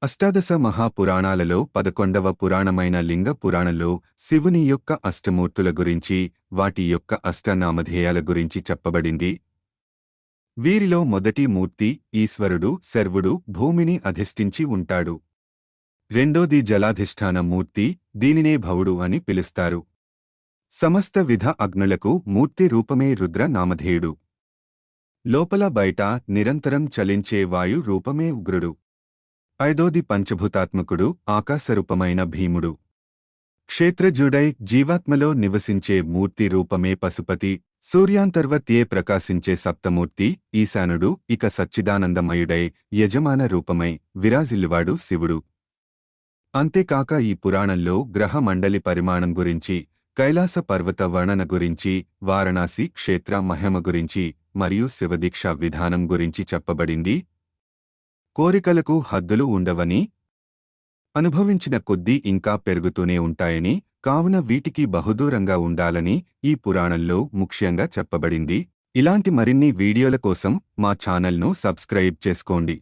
అష్టాదశ మహాపురాణాలలో 11వ పురాణమైన లింగ పురాణంలో శివుని యొక్క అష్టమూర్తుల గురించి, వాటి యొక్క అష్టనామధేయాల గురించి చెప్పబడింది. వీరిలో మొదటి మూర్తి ఈశ్వరుడు, శర్వుడు, భూమిని అధిష్ఠించి ఉంటాడు. రెండోది జలాధిష్ఠాన మూర్తి, దీనినే భవుడు అని పిలుస్తారు. సమస్త విధ అగ్నులకు మూర్తి రూపమే రుద్ర నామధేయుడు. లోపల బయట నిరంతరం చలించే వాయు రూపమే ఉగ్రుడు. ఐదోది పంచభూతాత్మకుడు, ఆకాశరూపమైన భీముడు. క్షేత్రజుడై జీవాత్మలో నివసించే మూర్తి రూపమే పశుపతి. సూర్యాంతర్వర్త్యే ప్రకాశించే సప్తమూర్తి ఈశానుడు. ఇక సచ్చిదానందమయుడై యజమాన రూపమై విరాజిల్లువాడు శివుడు. అంతేకాక ఈ పురాణంలో గ్రహ మండలి పరిమాణం గురించి, కైలాస పర్వత వర్ణన గురించి, వారణాసి క్షేత్ర మహిమ గురించి మరియు శివదీక్ష విధానం గురించి చెప్పబడింది. కోరికలకు హద్దులు ఉండవని, అనుభవించిన కొద్దీ ఇంకా పెరుగుతూనే ఉంటాయని, కావున వీటికి బహుదూరంగా ఉండాలని ఈ పురాణంలో ముఖ్యంగా చెప్పబడింది. ఇలాంటి మరిన్ని వీడియోల కోసం మా ఛానల్ను సబ్స్క్రైబ్ చేసుకోండి.